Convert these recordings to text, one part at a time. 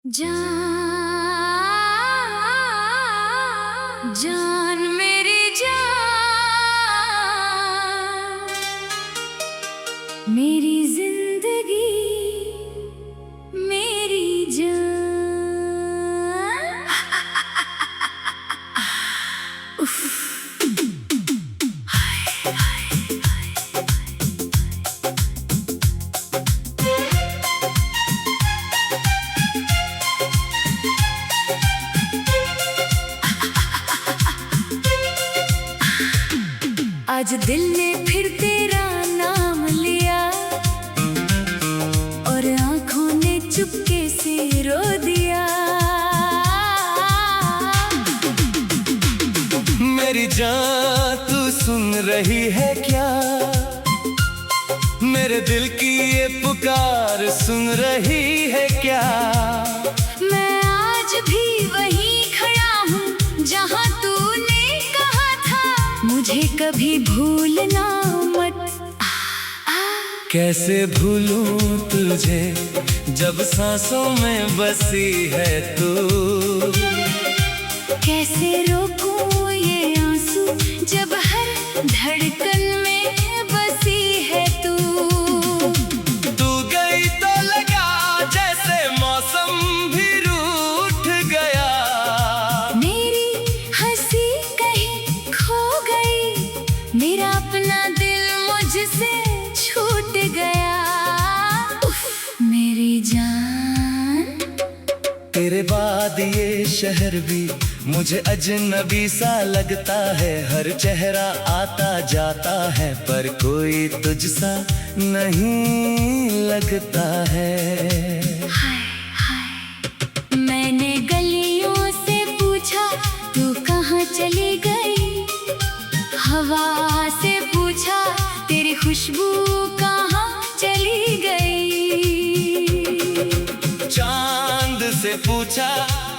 जान जान मेरी जान, मेरी जिंदगी मेरी जान। उफ। आज दिल ने फिर तेरा नाम लिया और आंखों ने चुपके से रो दिया। मेरी जान तू सुन रही है क्या, मेरे दिल की ये पुकार सुन रही है क्या। मैं आज भी वहीं खड़ा हूँ जहाँ तूने कहा था मुझे कभी भूलना मत। कैसे भूलूं तुझे जब सांसों में बसी है तू, कैसे रोकूं ये आंसू जब हर धड़कन में बसी है तू। तू गई तो लगा जैसे मौसम भी रूठ गया। मेरी हंसी कहीं खो गई, मेरा अपना दिल मुझसे छूट गया। उफ, मेरी जान। तेरे बाद ये शहर भी मुझे अजनबी सा लगता है। हर चेहरा आता जाता है पर कोई तुझसा नहीं लगता है। हाय हाय, मैंने गलियों से पूछा तू कहाँ चली गई, हवा से पूछा तेरी खुशबू कहाँ चली गई। चांद से पूछा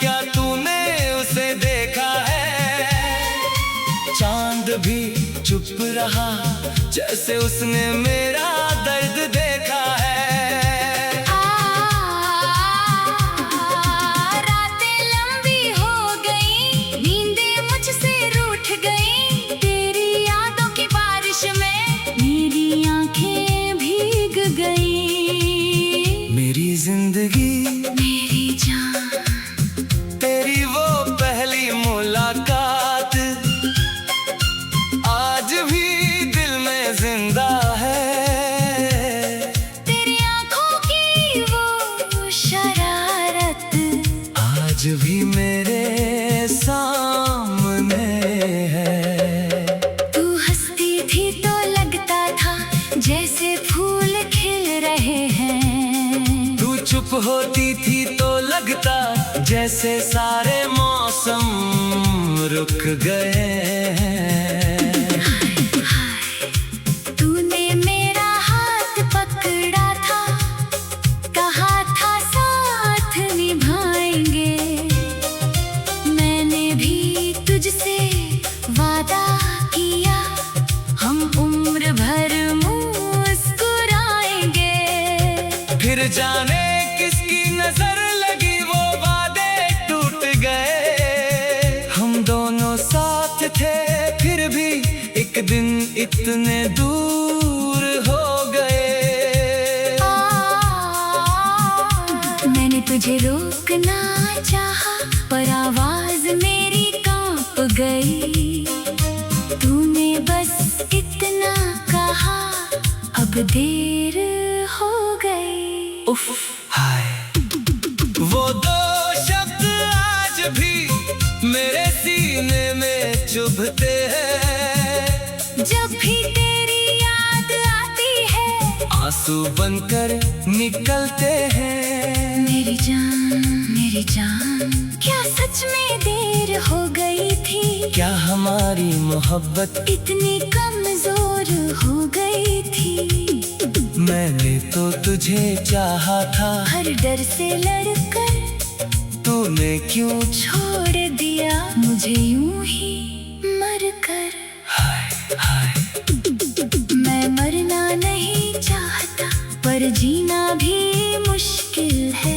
क्या तूने उसे देखा है, चांद भी चुप रहा जैसे उसने मेरा दर्द देखा है। रातें लंबी हो गई, नींदें मुझसे रूठ गई, तेरी यादों की बारिश में मेरी आंखें भीग गई। मेरी जिंदगी मेरी जान, तेरी वो पहली मुलाकात आज भी दिल में जिंदा है। तेरी आंखों की वो शरारत आज भी मेरे सामने है। तू हंसती थी तो लगता था जैसे फूल खिल रहे हैं। तू चुप होती थी तो लगता जैसे सारे मौसम रुक गए हैं। तूने मेरा हाथ पकड़ा था, कहा था साथ निभाएंगे। मैंने भी तुझसे वादा किया हम उम्र भर मुस्कुराएंगे। फिर जाने किसकी नजर लगी वो वादे टूट गए। हम दोनों साथ थे फिर भी एक दिन इतने दूर हो गए। मैंने तुझे रोकना चाहा पर आवाज मेरी कांप गई। तूने बस इतना कहा अब देर हो गई। उफ हाय, वो दो शब्द आज भी मेरे सीने में चुभते हैं। जब भी तेरी याद आती है आंसू बनकर निकलते हैं। मेरी जान, क्या सच में देर हो गई थी, क्या हमारी मोहब्बत इतनी कमजोर हो गई थी। मैंने तो तुझे चाहा था, हर डर से लड़कर तूने क्यों छोड़ दिया मुझे यूं ही मर कर। हाय हाय, मैं मरना नहीं चाहता पर जीना भी मुश्किल है।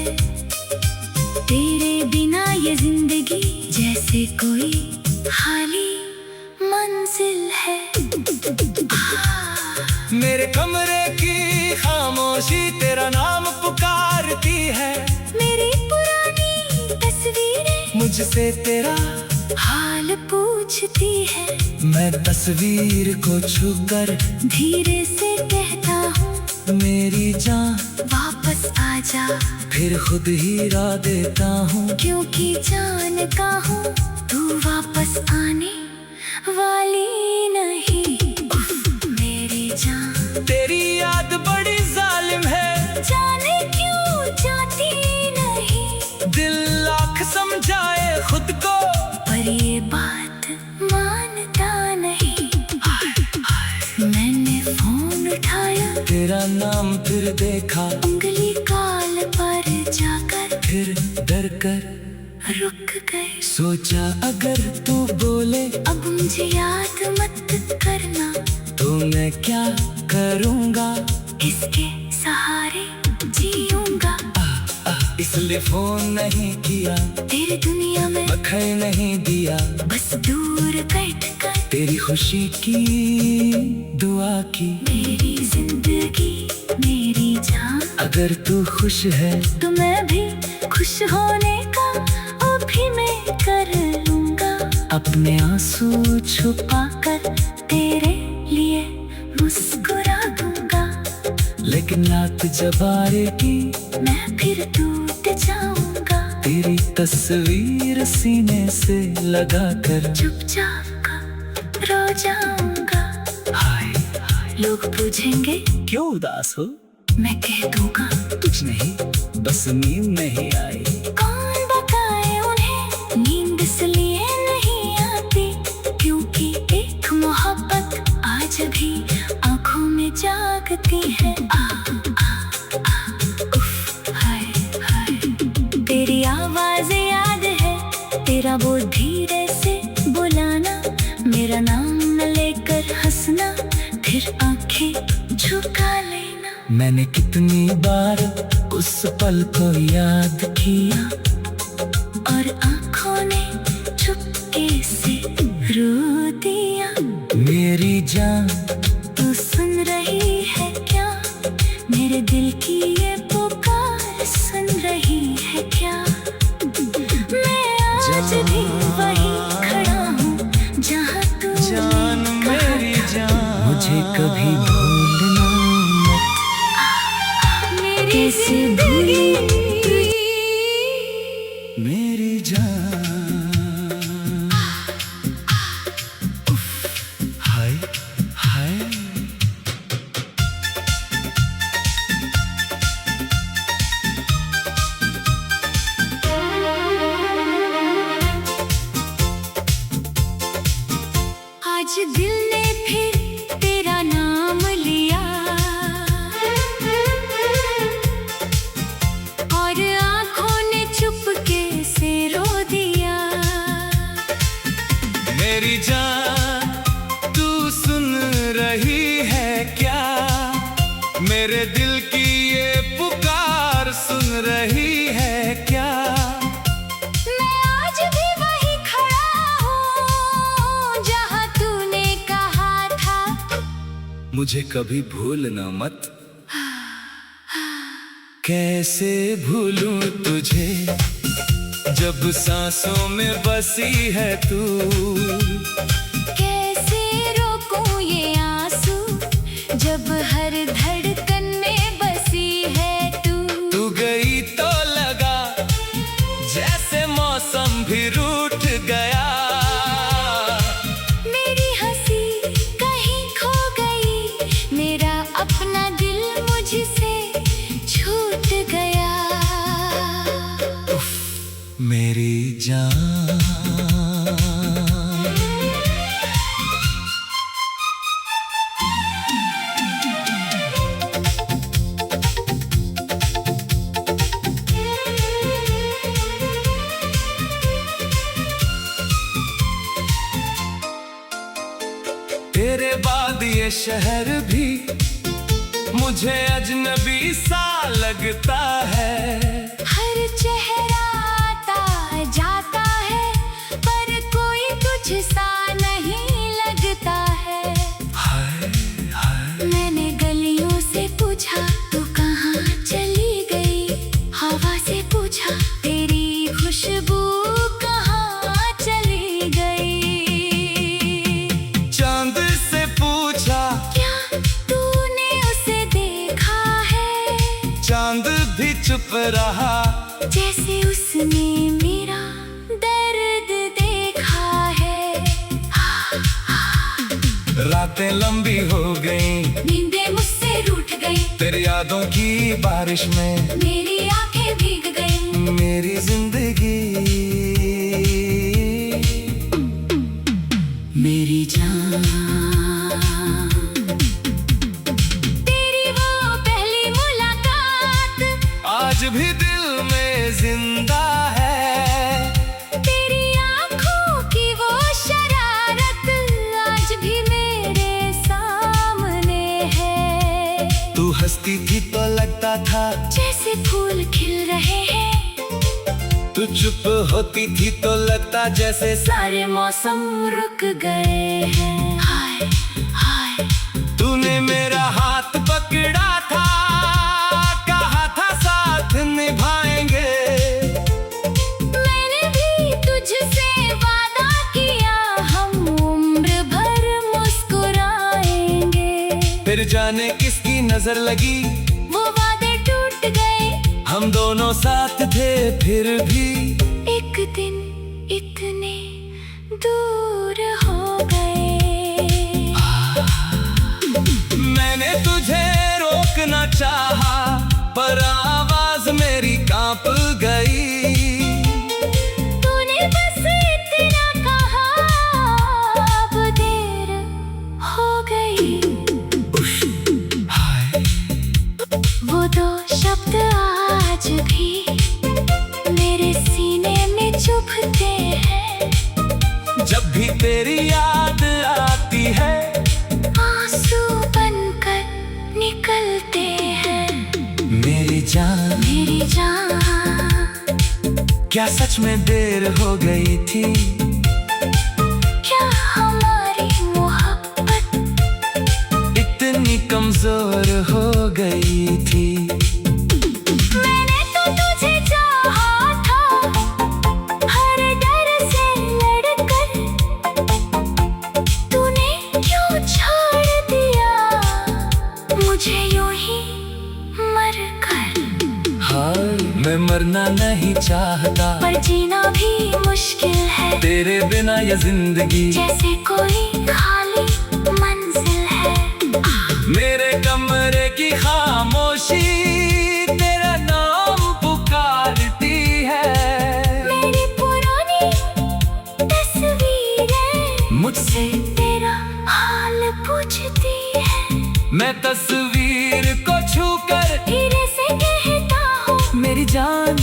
कमरे की खामोशी तेरा नाम पुकारती है। मेरी पुरानी तस्वीरें मुझसे तेरा हाल पूछती है। मैं तस्वीर को छूकर धीरे से कहता हूँ मेरी जान वापस आजा, फिर खुद ही रा देता हूँ। क्योंकि जानता हूँ तू वापस आने वाली नहीं। मेरी जान तेरी याद बड़ी जालिम है, जाने क्यों जाती नहीं। दिल लाख समझाए खुद को पर ये बात मानता नहीं। मैंने फोन उठाया, तेरा नाम फिर देखा, उंगली काल पर जाकर फिर डर कर रुक गए। सोचा अगर तू बोले अब मुझे याद मत करना, तो मैं क्या करूँगा। इसके सहारे जीऊंगा। इसलिए फोन नहीं किया, तेरी दुनिया में बखर नहीं दिया, बस दूर बैठ कर तेरी खुशी की दुआ की। मेरी जिंदगी मेरी जान, अगर तू खुश है तो मैं भी खुश होने का अभिनय कर लूंगा। अपने आंसू छुपा कर तेरे लिए मुस्कुरा दूंगा। लेकिन रात जब आएगी मैं फिर टूट जाऊंगा। तेरी तस्वीर सीने से लगा कर चुपचाप रो जाऊंगा। हाय लोग पूछेंगे क्यों उदास हो। मैं कह दूंगा कुछ नहीं, बस नींद नहीं आई। कौन बताए उन्हें नींद इसलिए नहीं आती, क्योंकि एक मोहब्बत आज भी आंखों में जागती है। उफ, हाय हाय। तेरी आवाज याद है, तेरा वो धीरे से बुलाना, मेरा नाम न लेकर हंसना, फिर आंखें झुका लेना। मैंने कितनी बार उस पल को याद किया, और आंखों ने चुपके से रो दिया। मेरी जान तू सुन रही है क्या, मेरे दिल की ये पुकार सुन रही है क्या। मैं आज भी वही खड़ा हूँ जहाँ तू जान मेरी जान, मुझे कभी भूलना मत। कैसे भूली मेरी जान। उफ, हाय हाय। आज दिल ने फिर तेरा नाम लिया, और आंखों ने चुपके से रो दिया। मेरी जान तू सुन रही है क्या, मेरे दिल की ये पुकार सुन रही है क्या। मैं आज भी वही खड़ा हूँ जहाँ तूने कहा था। मुझे कभी भूलना मत। कैसे भूलूं तुझे जब सांसों में बसी है तू। कैसे रोकूं ये आंसू जब हर धड़कन में बसी है तू। तू गई तो लगा जैसे मौसम भी रूठ गया। मेरी हंसी कहीं खो गई, मेरा अपना दिल मुझसे छूट गया। मेरी जान तेरे बाद ये शहर भी मुझे अजनबी सा लगता है। हर चेहरा आता जाता है, पर कोई तुझसा नहीं लगता है। हाय हाय। मैंने गली पूछा तेरी खुशबू कहाँ चली गई। चांद से पूछा क्या तूने उसे देखा है। चांद भी चुप रहा जैसे उसने मेरा दर्द देखा है। रातें लंबी हो गईं, नींदें मुझसे रूठ गई। तेरी यादों की बारिश में मेरी आंखें भीग गई। मेरी जिंदगी मेरी जान तेरी वो पहली मुलाकात आज भी दिल में जिंदा है। तेरी आंखों की वो शरारत आज भी मेरे सामने है। तू हंसती थी तो लगता था जैसे फूल खिल रहे हैं। तू चुप होती थी तो लगता जैसे सारे मौसम रुक गए हैं। हाय हाय तूने मेरा हाथ पकड़ा था, कहा था साथ निभाएंगे। मैंने भी तुझसे वादा किया हम उम्र भर मुस्कुराएंगे। फिर जाने किसकी नजर लगी, वो वादे टूट गए। हम दोनों साथ थे फिर भी एक दिन इतने दूर हो गए। मैंने तुझे रोकना चाहा पर आवाज मेरी कांप गई। तूने बस इतना कहा अब देर हो गई। हाय वो दो शब्द आज भी मेरे सीने में चुभते हैं। जब भी तेरी याद आती है आंसू बनकर निकलते हैं। मेरी जान, मेरी जान क्या सच में देर हो गई थी। क्या हमारी मोहब्बत इतनी कमजोर हो गई थी। मैंने तो तुझे चाहा था हर डर से लड़कर। तूने क्यों छोड़ दिया मुझे यूं ही मर कर। हाय मैं मरना नहीं चाहता, पर जीना भी मुश्किल है। तेरे बिना ये जिंदगी जैसे कोई खाली मंजिल है। मेरे कमरे की खामोशी तेरा नाम पुकारती है। मेरी पुरानी तस्वीरें मुझसे तेरा हाल पूछती है। मैं तस्वीर को छूकर धीरे से कहता हूँ मेरी जान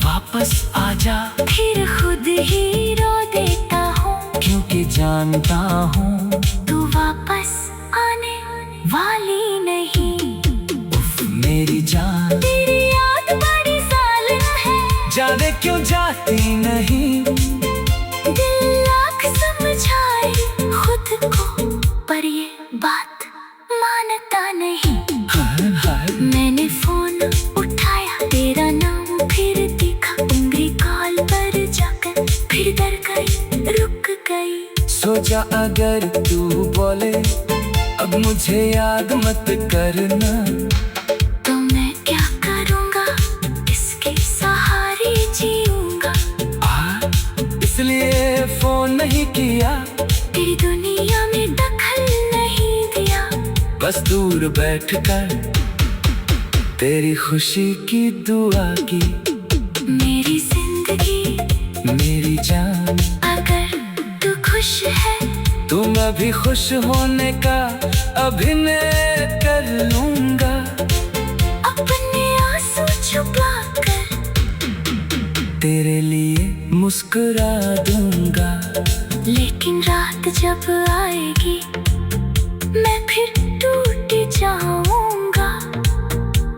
वापस आजा, फिर खुद ही रो देता हूँ। क्योंकि जानता हूँ तू वापस आने वाली नहीं। मेरी जान तेरी याद बड़ी जालिम है। जाने क्यों जाती नहीं। दिल लाख समझाए खुद को पर ये बात मानता नहीं। हाय हाय मैंने फोन उठाया तेरा नाम फिर दिखा। उंगली कॉल पर जाकर फिर डर गई रुक गई। सोचा अगर तू बोले अब मुझे याद मत करना, तो मैं क्या करूँगा इसके सहारे जीऊँगा। इसलिए फोन नहीं किया, तेरी दुनिया में दखल नहीं दिया। बस दूर बैठकर तेरी खुशी की दुआ की। मेरी जिंदगी मेरी जान अगर तू खुश है तो मैं भी खुश होने का अभिनय कर लूंगा। अपने आंसू छुपा कर तेरे लिए मुस्कुरा दूंगा। लेकिन रात जब आएगी मैं फिर टूट जाऊंगा।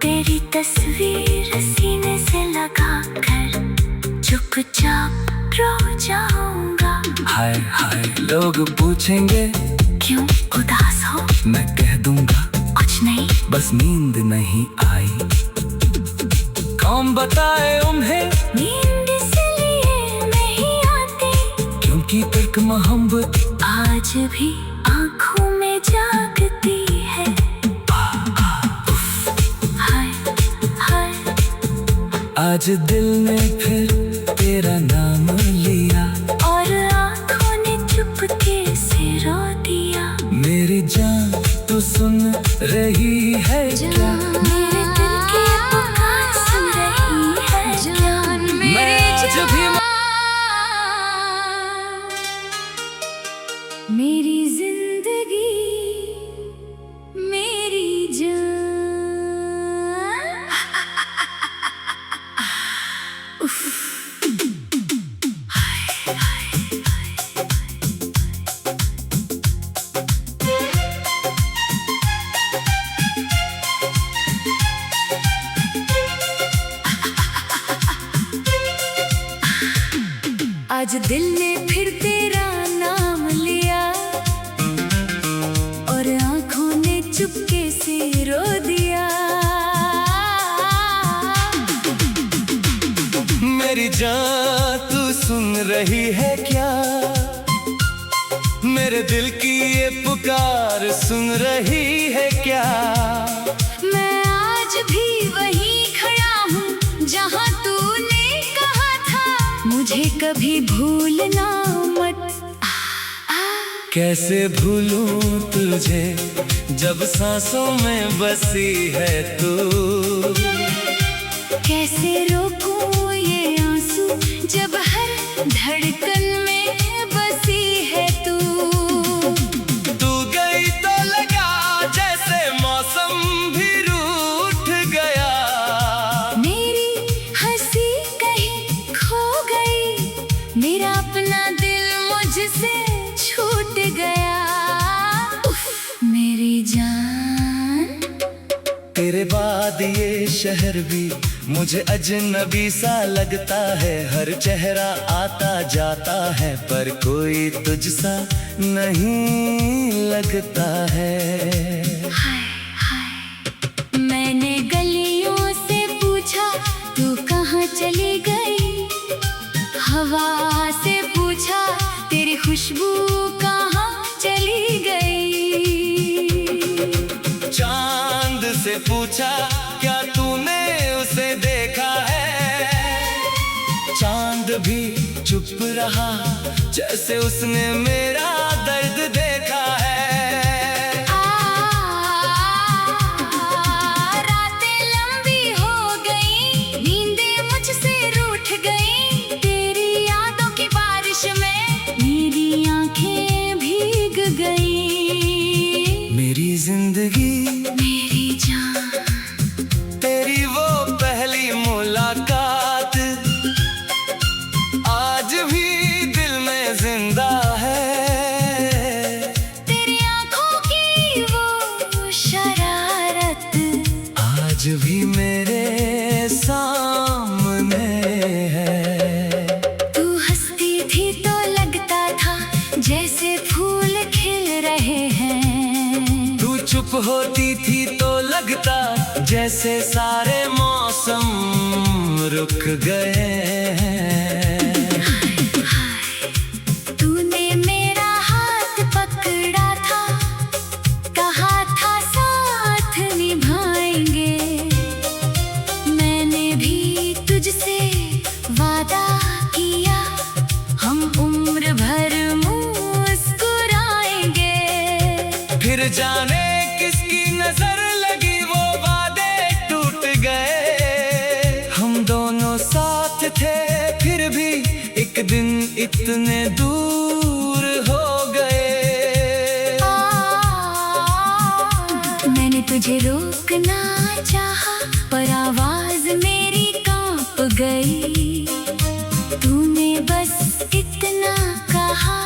तेरी तस्वीर सीने से लगा कर चुपचाप रो जाऊंगा। हाय हाय लोग पूछेंगे क्यों उदास हो, मैं कह दूंगा कुछ नहीं बस नींद नहीं आई। कौन बताए उन्हें एक मोहब्बत आज भी आंखों में जागती है। हाय हाय आज दिल ने फिर तेरा नाम लिया और आंखों ने चुपके से रो दिया। मेरी जान तू सुन रही है क्या? मेरे दिल की पुकार सुन रही है क्या? मैं आज भी मेरी जिंदगी मेरी जान। आज दिल ने फिर तेरा नाम लिया और आंखों ने चुपके से रो दिया। मेरी जान तू सुन रही है क्या? मेरे दिल की ये पुकार सुन रही है क्या? मैं आज भी वहीं खड़ा हूँ जहाँ तूने कहा था मुझे कभी भूलना मत। कैसे भूलूं तुझे जब सांसों में बसी है तू? कैसे रोकूं ये आंसू जब हर धड़कन में बसी है तू? तू गई तो लगा जैसे मौसम भी रूठ गया। मेरी हंसी कहीं खो गई, मेरा अपना दिल मुझसे छूट गया। मेरी जान तेरे बाद ये शहर भी मुझे अजनबी सा लगता है। हर चेहरा आता जाता है पर कोई तुझसा नहीं लगता है। हाय हाय मैंने गलियों से पूछा तू कहाँ चली गई। हवा से पूछा तेरी खुशबू कहाँ चली गई। चांद से पूछा क्या तूने उसे देखा है? चांद भी चुप रहा जैसे उसने मेरा दर्द देखा है। रातें लंबी हो गई, नींदें मुझसे रूठ गई। तेरी यादों की बारिश में मेरी आंखें भीग गई। मेरी जिंदगी मेरी जान तेरी वो पहली मुलाकात आज भी दिल में जिंदा है। तेरी आंखों की वो शरारत आज भी मेरे सामने है। तू हंसती थी तो लगता था जैसे फूल खिल रहे हैं। तू चुप होती थी तो लगता जैसे सारे मौसम रुक गए हैं। तूने मेरा हाथ पकड़ा था, कहा था साथ निभाएंगे। मैंने भी तुझसे वादा किया हम उम्र भर मुस्कुराएंगे। फिर जाने किसकी नजर लगी वो वादे टूट गए। हम दोनों साथ थे फिर भी एक दिन इतने दूर हो गए। मैंने तुझे रोकना चाहा पर आवाज मेरी कांप गई। तूने बस इतना कहा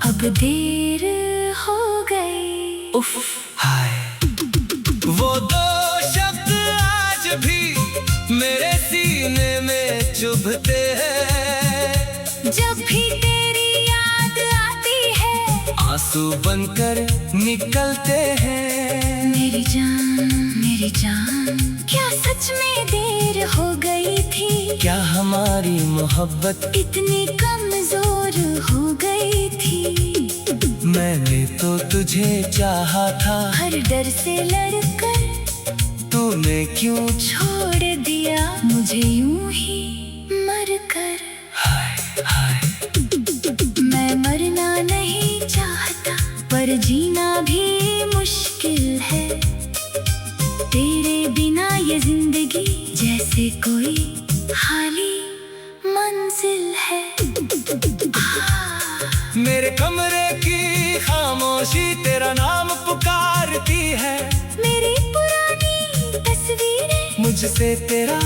अब देर हो गई। उफ हाय वो दो शब्द आज भी मेरे सीने में चुभते हैं। जब भी तेरी याद आती है आंसू बनकर निकलते हैं। मेरी जान क्या सच में देर हो गई थी? क्या हमारी मोहब्बत इतनी कमजोर हो गई थी? मैंने तो तुझे चाहा था, हर डर से लड़कर तूने क्यों छोड़ दिया मुझे यूं ही मर कर। हाय हाय। मैं मरना नहीं चाहता पर जीना भी मुश्किल है, तेरे बिना ये जिंदगी जैसे कोई खाली मंजिल है। मेरे कमरे की खामोशी तेरा नाम पुकारती है, मेरी पुरानी तस्वीरें मुझसे तेरा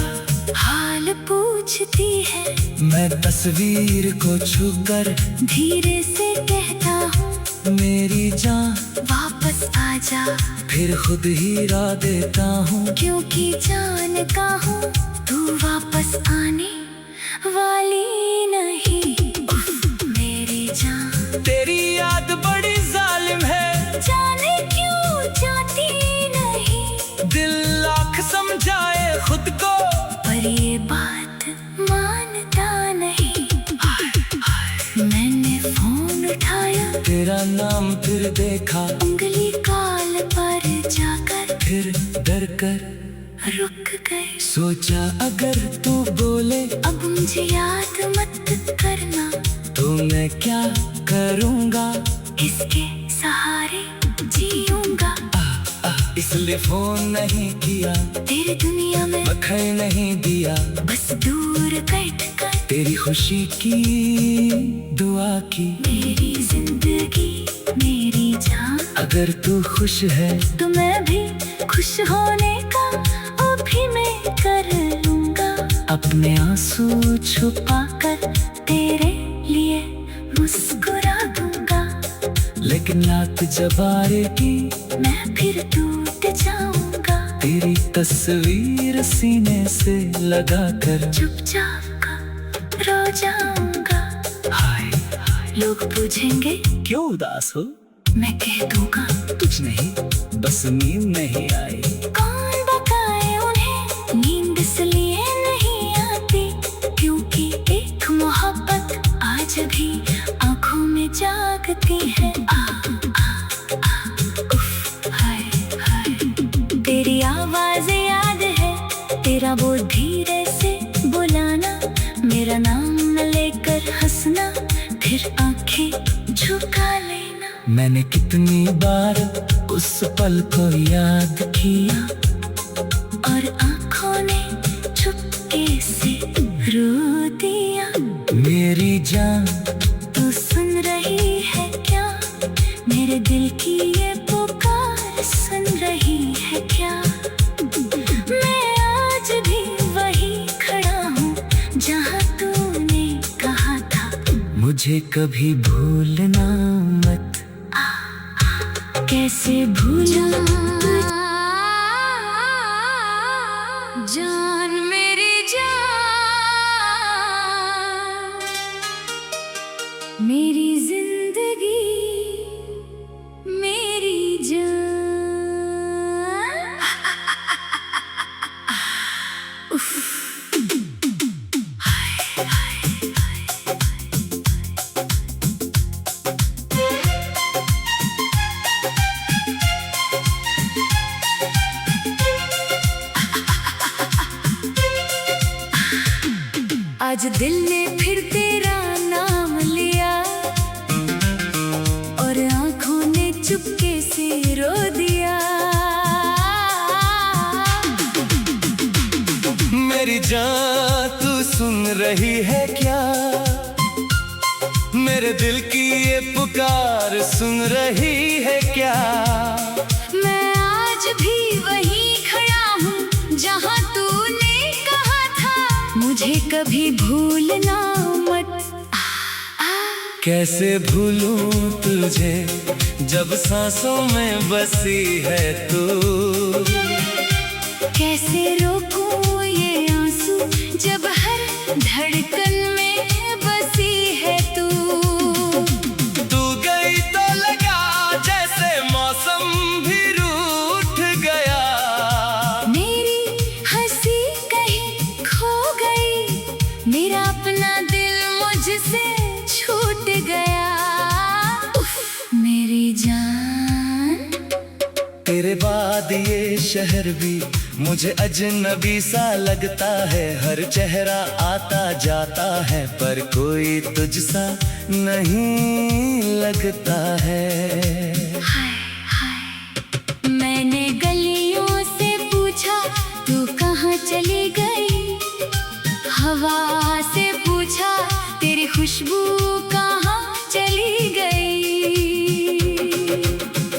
हाल पूछती है। मैं तस्वीर को छूकर धीरे से कहता हूँ मेरी जान वापस आजा, फिर खुद ही रा देता हूँ, क्योंकि जानता हूँ तू वापस आने वाली नहीं। उफ, मेरी जान तेरी याद बड़ी जालिम है, जाने क्यों जाती नहीं, दिल लाख समझाए खुद को पर ये बात मानता नहीं। मैंने फोन उठाया, तेरा नाम फिर देखा, उंगली काल पर जाकर फिर डर कर रुक गए। सोचा अगर तू बोले अब मुझे याद मत करना, तो मैं क्या करूँगा, इसके सहारे जीऊंगा। इसलिए फोन नहीं किया, तेरी दुनिया में बखर नहीं दिया, बस दूर बैठ कर तेरी खुशी की दुआ की। मेरी जिंदगी मेरी जान, अगर तू खुश है तो मैं भी खुश होने का अभिनय कर लूंगा, अपने आंसू छुपा कर तेरे लिए मुस्कुरा दूंगा। लेकिन रात जब आएगी मैं फिर टूट जाऊंगा, तेरी तस्वीर सीने से लगा कर चुपचाप रो जाऊंगा। हाय हाय। लोग पूछेंगे क्यों उदास हो, मैं कह दूंगा कुछ नहीं, बस नींद नहीं आई। कौन बताए उन्हें नींद इसलिए नहीं आती, क्योंकि एक मोहब्बत आज भी आंखों में जागती है। उफ, हाय हाय। तेरी आवाज याद है, तेरा वो धीरे से बुलाना, मेरा नाम न लेकर हंसना, फिर आंखें झुका लेना। मैंने कितनी बार उस पल को याद किया, और आंखों ने चुपके से रो दिया। मेरी जान तू सुन रही है क्या, मेरे दिल की ये पुकार सुन रही है क्या। मैं आज भी वही खड़ा हूँ जहाँ तूने कहा था, मुझे कभी भूलना मत। कैसे भूलूं जान मेरी जान, मेरी जिंदगी मेरी जान। उफ, हाय हाय हाय। आज दिल ने फिर तेरा नाम लिया, और आंखों ने चुपके से रो दिया। मेरी जान तू सुन रही है क्या, मेरे दिल की ये पुकार सुन रही है क्या। मैं आज भी वही खड़ा हूँ जहाँ तूने कहा था, मुझे कभी भूलना मत। कैसे भूलूं तुझे जब सांसों में बसी है तू, कैसे रोकूं ये आंसू जब हर धड़कन में बसी है तू। तू गई तो लगा जैसे मौसम भी रूठ गया, मेरी हंसी कहीं खो गई, मेरा अपना दिल मुझसे छूट गया। उफ, मेरी तेरे बाद ये शहर भी मुझे अजनबी सा लगता है। हर चेहरा आता जाता है पर कोई तुझसा नहीं लगता है। हाय हाय मैंने गलियों से पूछा तू कहाँ चली गई, हवा से पूछा तेरी खुशबू कहाँ चली गई,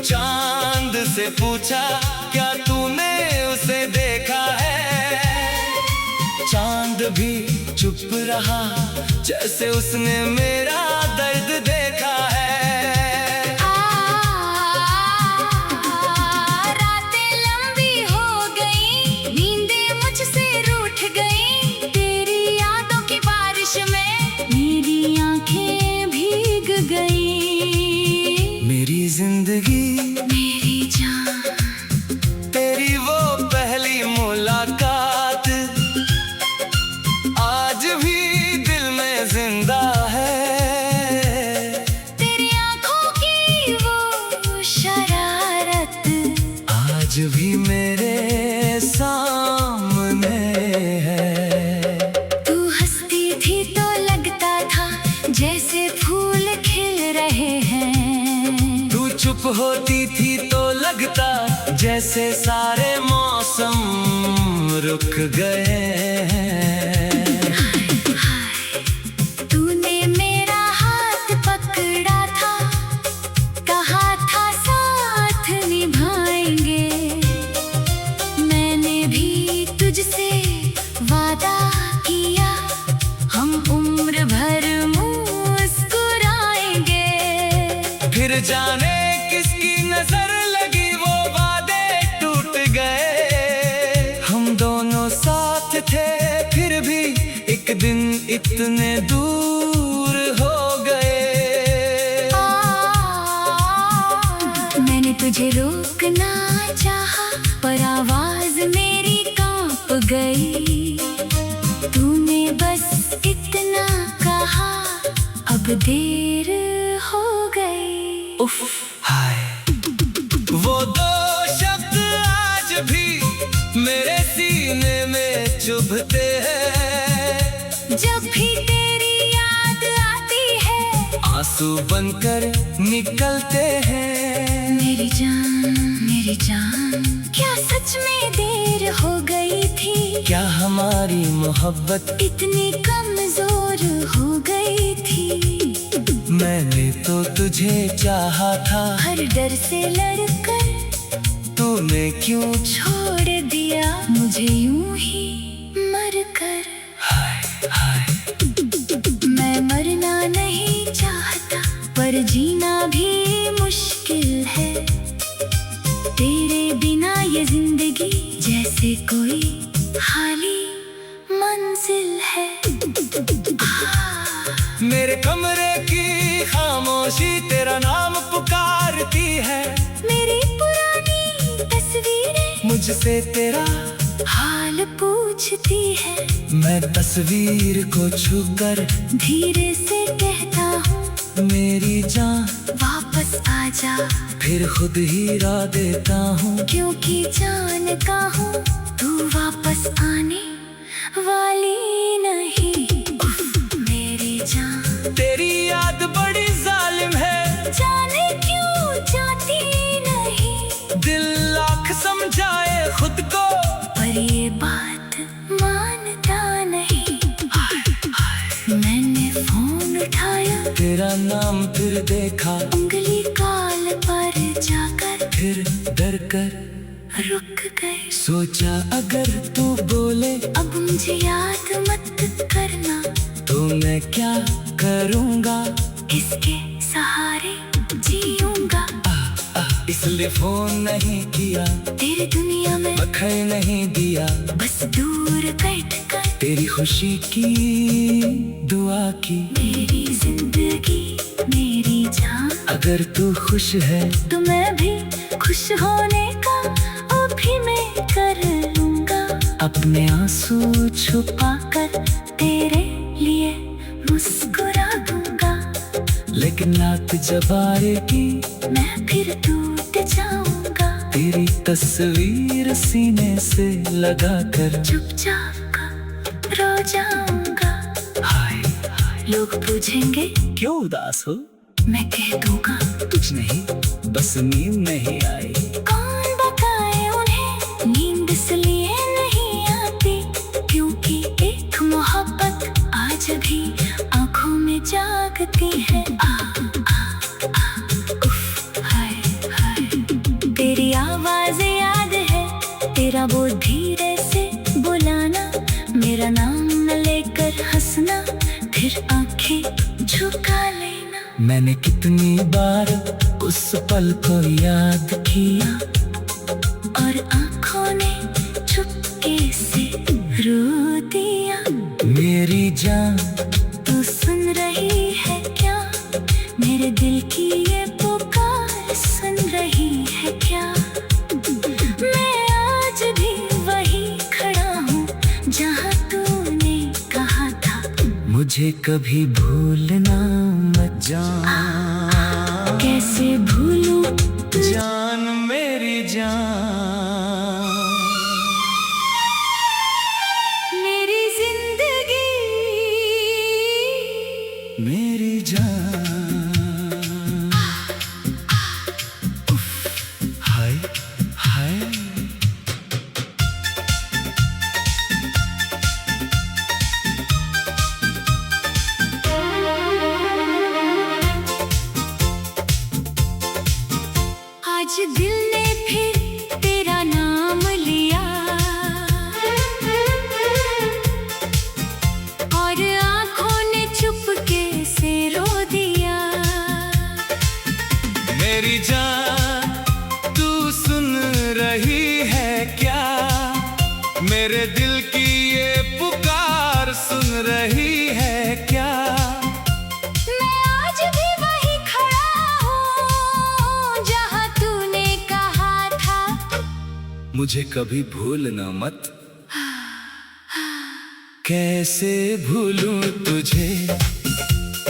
चांद से पूछा क्या तूने उसे देखा है, चांद भी चुप रहा जैसे उसने मेरा दर्द देखा है। रातें लंबी हो गई, नींदें मुझसे रूठ गई, तेरी यादों की बारिश में मेरी आंखें भीग गई। मेरी जिंदगी मेरी जान तेरी वो पहली मुलाकात आज भी दिल में जिंदा है। तेरी आंखों की वो शरारत आज भी मेरे सामने है। तू हंसती थी तो लगता था जैसे फूल खिल रहे हैं, तू चुप होती थी तो लगता जैसे सारे मौसम रुक गए हैं। तूने मेरा हाथ पकड़ा था, कहा था साथ निभाएंगे, मैंने भी तुझसे वादा किया हम उम्र भर मुस्कुराएंगे। फिर जाने किसकी नजर लगी वो वादे टूट गए। हम दोनों साथ थे फिर भी एक दिन इतने दूर हो गए। मैंने तुझे रोकना चाहा पर आवाज मेरी कांप गई, तूने बस इतना कहा अब देर हो गई। उफ हाय वो दो शब्द आज भी मेरे सीने में चुभते हैं। जब भी तेरी याद आती है आंसू बनकर निकलते हैं। मेरी जान क्या सच में देर हो गई थी, क्या हमारी मोहब्बत इतनी कमजोर हो गई थी। मैंने तो तुझे चाहा था, हर डर से लड़कर तूने क्यों छोड़ दिया मुझे यूं ही मर कर। हाय हाय मैं मरना नहीं चाहता पर जीना भी मुश्किल है, तेरे बिना ये जिंदगी जैसे कोई खाली मंजिल है। मेरे कमरे की खामोशी तेरा नाम पुकारती है, मेरी पुरानी तस्वीरें मुझसे तेरा हाल पूछती है, मैं तस्वीर को छूकर धीरे से कहता हूँ मेरी जान वापस आजा, फिर खुद ही रा देता हूँ। क्योंकि जानता हूँ तू वापस आने वाली नहीं। उफ, मेरी जान तेरी याद बड़ी जालिम है, जाने क्यों जाती नहीं, दिल लाख समझाए खुद को पर ये बात मानता नहीं। मैंने फोन उठाया, तेरा नाम फिर देखा, उंगली काल पर जाकर फिर डर कर रुक गए। सोचा अगर तू बोले अब मुझे याद मत करना, तो मैं क्या करूँगा, इसके सहारे जीऊंगा। इसलिए फोन नहीं किया, तेरी दुनिया में बखर नहीं दिया, बस दूर बैठ कर तेरी खुशी की दुआ की। मेरी जिंदगी मेरी जान, अगर तू खुश है तो मैं भी खुश होने का अभी मैं कर लूंगा, अपने आंसू छुपा कर तेरे लिए मुस्कुरा दूंगा। लेकिन रात जब आएगी मैं फिर टूट जाऊंगा। तेरी तस्वीर सीने से लगाकर चुपचाप रो जाऊंगा। हाय लोग पूछेंगे क्यों उदास हो? मैं कह दूंगा कुछ नहीं, बस नींद नहीं आई। कौन बताए उन्हें नींद इसलिए नहीं आती, क्योंकि एक मोहब्बत आज भी आंखों में जागती है। उफ, हाय हाय। तेरी आवाज याद है, तेरा वो धीरे से बुलाना, मेरा नाम न लेकर हंसना, फिर आंखें झुका लेना। मैंने कितनी बार उस पल को याद किया, और आंखों ने चुपके से रो दिया। मेरी जान तू सुन रही है क्या, मेरे दिल की ये पुकार सुन रही है क्या। मैं आज भी वही खड़ा हूँ जहाँ तूने कहा था। मुझे कभी भूलना मत जान। कैसे भूलूं जान मेरी जान, मेरी जिंदगी, मेरी जान। उफ, हाय हाय। आज दिल ने फिर तेरा नाम लिया, और आंखों ने चुपके से रो दिया। मेरी जान तू सुन रही है क्या, मेरे दिल की ये पुकार सुन रही है क्या। मैं आज भी वही खड़ा हूँ जहाँ तूने कहा था। मुझे कभी भूलना मत। कैसे भूलूं तुझे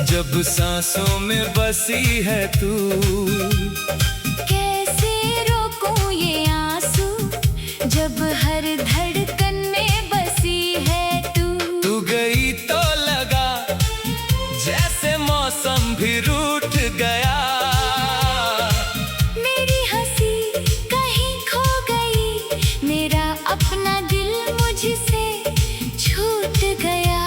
जब सांसों में बसी है तू। कैसे रोकूं ये आंसू जब हर धड़कन में बसी है तू। तू गई तो लगा जैसे मौसम भी रूठ गया। मेरी हंसी कहीं खो गई, मेरा अपना दिल मुझसे छूट गया।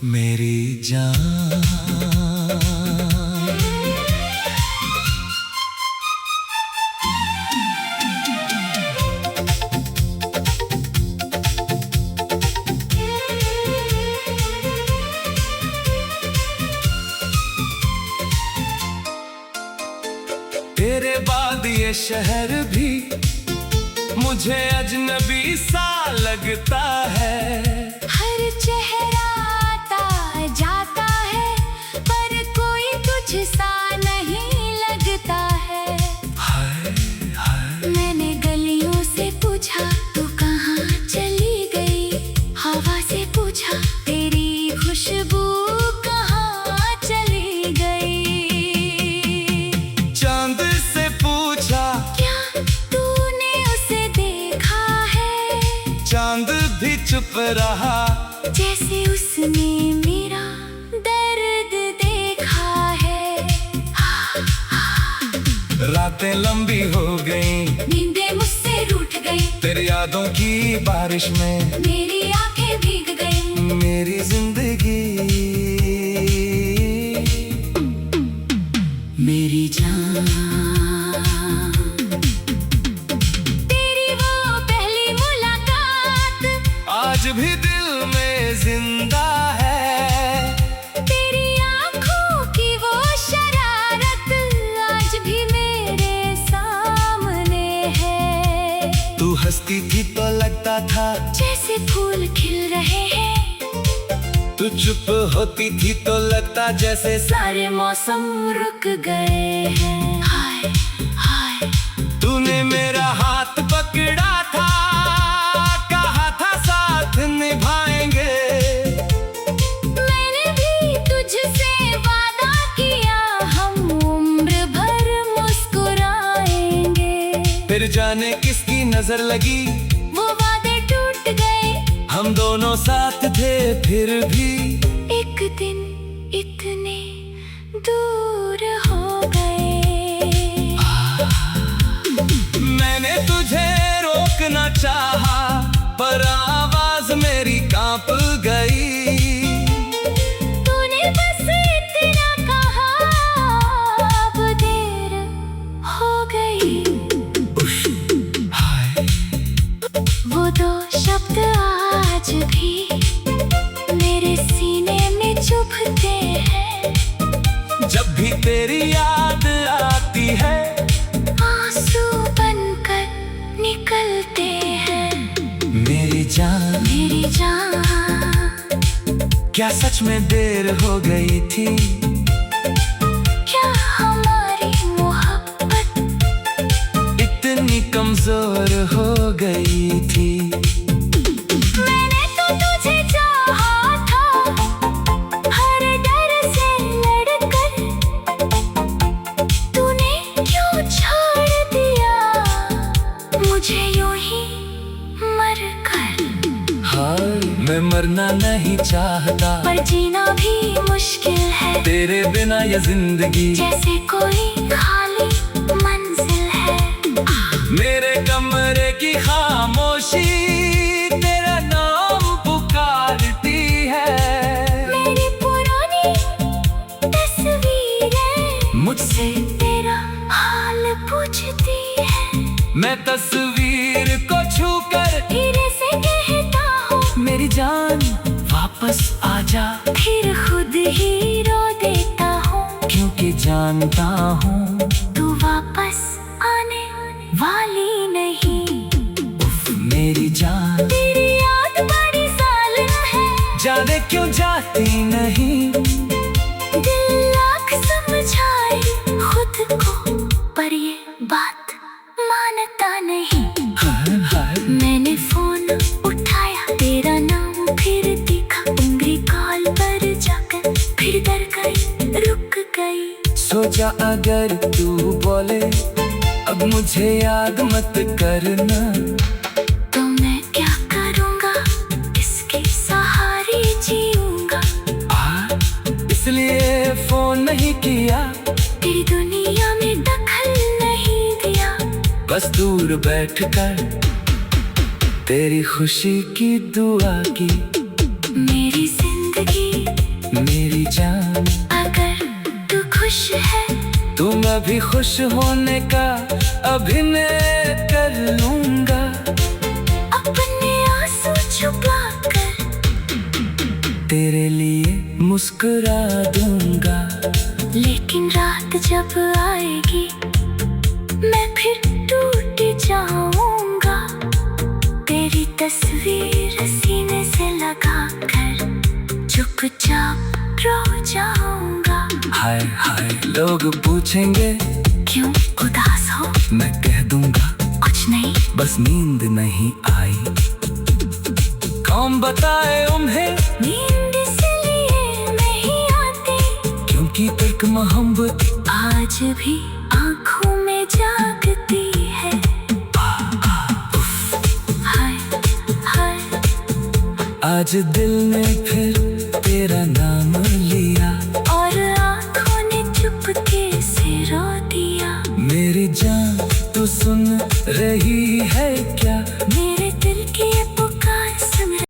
मेरी जान तेरे बाद ये शहर भी मुझे अजनबी सा लगता है। हर चेहरा आता जाता है, पर कोई तुझसा नहीं लगता है। हाय हाय। मैंने गलियों से पूछा तू कहाँ चली गई, हवा से पूछा तेरी खुशबू कहाँ चली गई। चांद से पूछा क्या तूने उसे देखा है, चांद भी चुप रहा जैसे उसने मेरा दर्द देखा है। रातें लंबी हो गईं, नींदें मुझसे रूठ गई, तेरी यादों की बारिश में मेरी आंखें भीग गई। मेरी जिंदगी मेरी जान तेरी वो पहली मुलाकात आज भी दिल में जिंदा है। तेरी आंखों की वो शरारत आज भी मेरे सामने है। तू हंसती थी तो लगता था जैसे फूल खिल रहे हैं, तू चुप होती थी तो लगता जैसे सारे मौसम रुक गए हैं। हाय हाय। तूने मेरा हाथ पकड़ा था, कहा था साथ निभाएंगे। मैंने भी तुझसे वादा किया, हम उम्र भर मुस्कुराएंगे। जाने किसकी नजर लगी, वो वादे टूट गए। हम दोनों साथ थे फिर भी एक दिन इतने दूर हो गए। मैंने तुझे रोकना चाहा पर आवाज मेरी कांप गई। तूने बस इतना कहा, अब देर हो गई। हाय वो दो शब्द आज भी मेरे सीने में चुभते हैं। जब भी तेरी याद आती है आंसू बनकर निकलते हैं। मेरी जान, मेरी जान, क्या सच में देर हो गई थी? क्या हमारी मोहब्बत इतनी कमजोर हो गई थी? मैंने तो तुझे चाहा था, हर डर से लड़कर। तूने क्यों छोड़ दिया मुझे यूं ही मर कर? हाय मैं मरना नहीं चाहता, पर जीना भी मुश्किल है। तेरे बिना ये जिंदगी जैसे कोई खाली मंजिल है। मेरे कमरे की खामोशी तेरा नाम पुकारती है। मेरी पुरानी तस्वीरें मुझसे तेरा हाल पूछती है। मैं तस्वीर को छूकर धीरे से कहता हूँ, मेरी जान वापस आजा, फिर खुद ही रो देता हूँ। क्योंकि जानता हूँ तू वापस आने वाली नहीं। मेरी जान तेरी याद बड़ी जालिम है, जाने क्यों जाती नहीं। दिल लाख समझाए खुद को, पर ये बात मानता नहीं। हाय हाय मैंने फोन उठाया, तेरा नाम फिर दिखा, उंगली कॉल पर जाकर फिर डर गई, रुक गई। सोचा अगर तू बोले अब मुझे याद मत करना, तो मैं क्या करूँगा, इसके सहारे जीऊँगा। इसलिए फोन नहीं किया, तेरी दुनिया में दखल नहीं दिया। बस दूर बैठकर तेरी खुशी की दुआ की। मेरी जिंदगी, मेरी जान अगर तू खुश है, तो मैं भी खुश होने का अभिनय कर लूंगा। अपने आंसू छुपा कर तेरे लिए मुस्कुरा दूंगा। लेकिन रात जब आएगी मैं फिर टूट जाऊंगा। तेरी तस्वीर सीने से लगा कर चुपचाप रो जाऊंगा। हाय हाय लोग पूछेंगे क्यों उदास हो, मैं कह दूंगा कुछ नहीं, बस नींद नहीं आई। कौन बताए उन्हें नींद इसलिए नहीं आती क्योंकि एक मोहब्बत आज भी आंखों में जागती है। हाय हाय आज दिल ने फिर तेरा नाम लिया और आंखों ने चुपके से रो दिया। मेरी जान